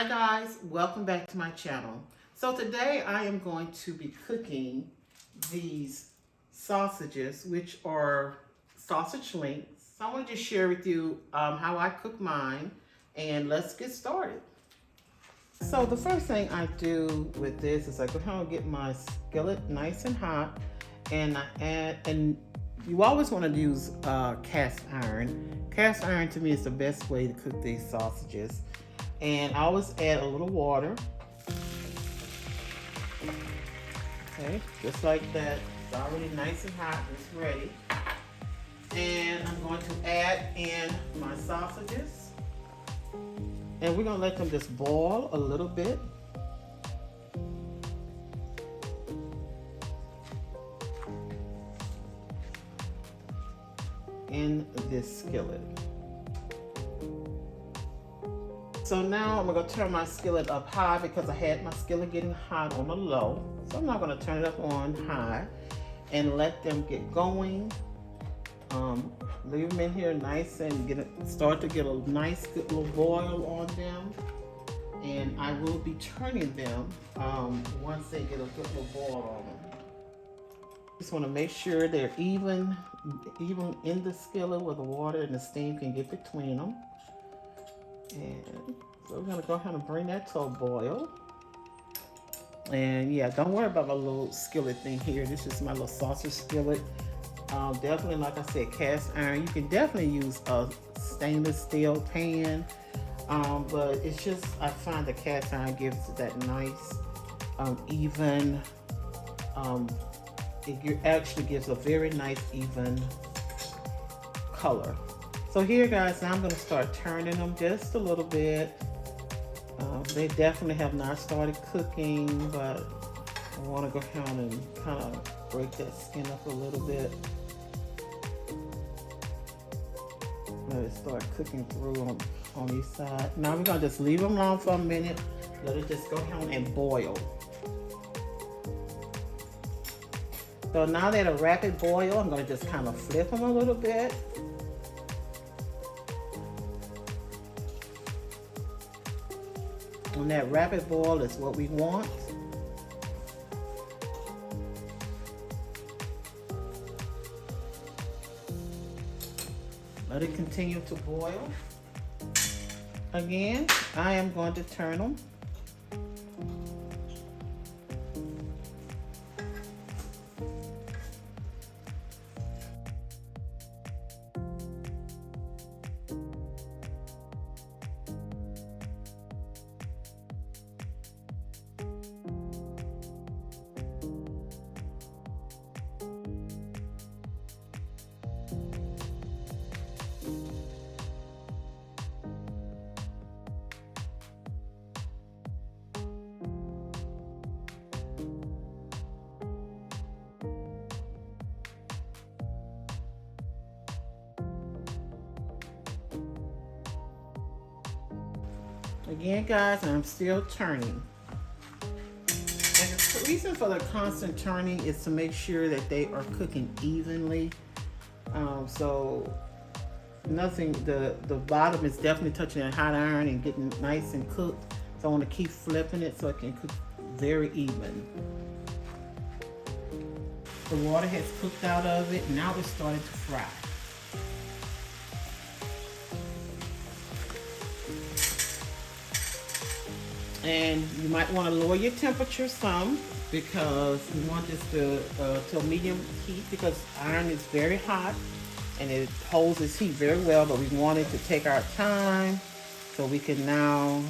Hi guys, welcome back to my channel. So today I am going to be cooking these sausages, which are sausage links. So I want to just share with you how I cook mine, and let's get started. So the first thing I do with this is I go ahead and get my skillet nice and hot, and I add, and you always want to use cast iron. Cast iron to me is the best way to cook these sausages. And I always add a little water. Okay, just like that. It's already nice and hot. It's ready. And I'm going to add in my sausages. And we're going to let them just boil a little bit. In this skillet. So now I'm going to turn my skillet up high because I had my skillet getting hot on the low. So I'm not going to turn it up on high and let them get going. Leave them in here nice and start to get a nice good little boil on them. And I will be turning them once they get a good little boil on them. Just want to make sure they're even in the skillet where the water and the steam can get between them. And so we're going to go ahead and bring that to a boil. And yeah, don't worry about my little skillet thing here. This is my little sausage skillet. Definitely, like I said, cast iron. You can definitely use a stainless steel pan. But it's just, I find the cast iron gives that nice, even, it actually gives a very nice, even color. So here guys, I'm going to start turning them just a little bit. They definitely have not started cooking, but I want to go ahead and kind of break that skin up a little bit. Let it start cooking through on these sides. Now we're going to just leave them alone for a minute. Let it just go ahead and boil. So now they're at a rapid boil, I'm going to just kind of flip them a little bit. And that rapid boil is what we want. Let it continue to boil. Again, I am going to turn them. Again guys, I'm still turning. And the reason for the constant turning is to make sure that they are cooking evenly. So nothing, the bottom is definitely touching that hot iron and getting nice and cooked. So I want to keep flipping it so it can cook very even. The water has cooked out of it. Now it's starting to fry. And you might want to lower your temperature some because you want this to a medium heat because iron is very hot and it holds its heat very well, but we want it to take our time so we can now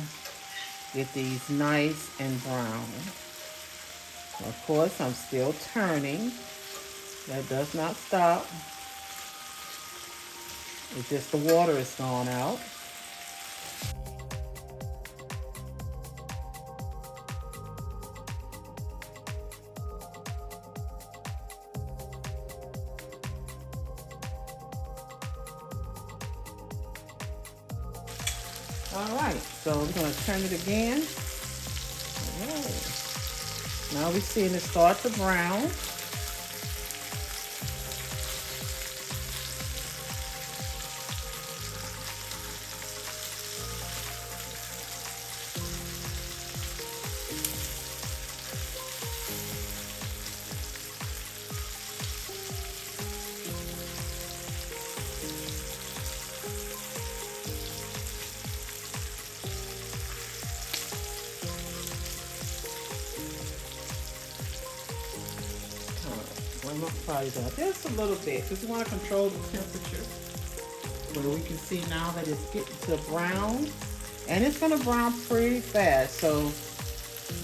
get these nice and brown. Of course, I'm still turning. That does not stop. It's just the water is gone out. All right, so we're going to turn it again. Okay. Now we're seeing it start to brown. I'm gonna fry that just a little bit because we want to control the temperature. Where we can see now that it's getting to brown, and it's gonna brown pretty fast. So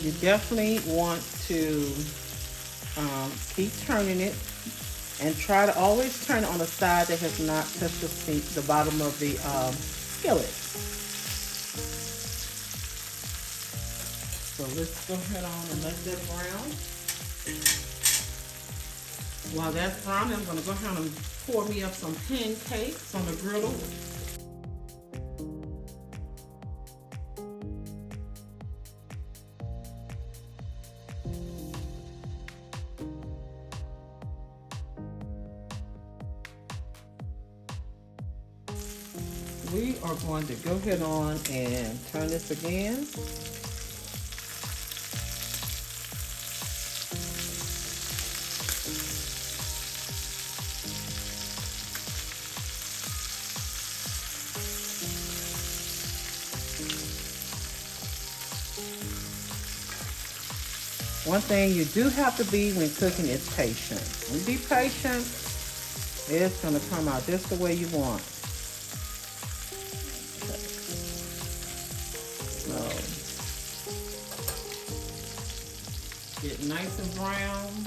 you definitely want to keep turning it, and try to always turn it on the side that has not touched the bottom of the skillet. So let's go ahead on and let that brown. While that's browning, I'm going to go ahead and pour me up some pancakes on the griddle. We are going to go ahead on and turn this again. One thing you do have to be when cooking is patient. When you be patient, it's going to come out just the way you want. So, get nice and brown.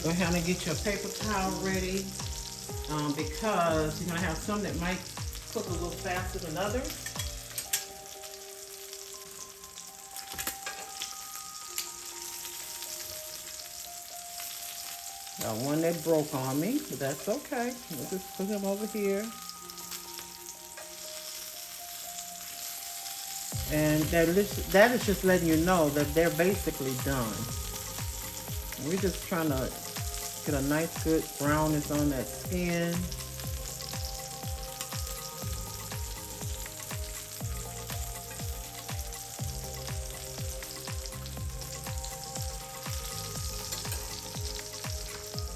Go ahead and get your paper towel ready. Because you're going to have some that might cook a little faster than others. Got one that broke on me, but that's okay. We'll just put him over here. And that is just letting you know that they're basically done. We're just trying to get a nice good brownness on that skin.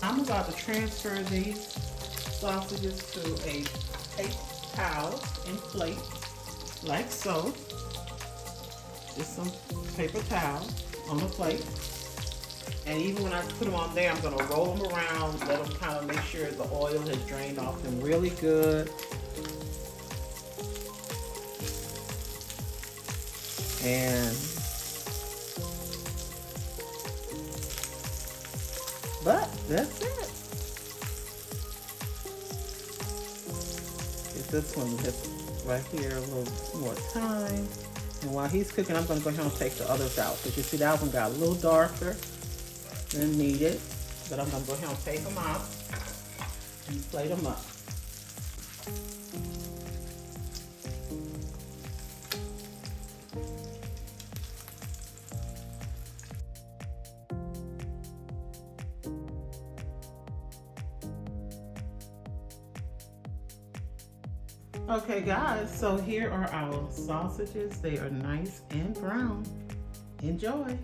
I'm about to transfer these sausages to a paper towel and plate, like so. Just some paper towel on the plate. And even when I put them on there, I'm going to roll them around, let them kind of make sure the oil has drained off them really good. And but that's it. Get this one just right here a little more time. And while he's cooking, I'm going to go ahead and take the others out. Because you see that one got a little darker than needed, but I'm going to go ahead and take them out and plate them up. Okay guys, so here are our sausages. They are nice and brown. Enjoy.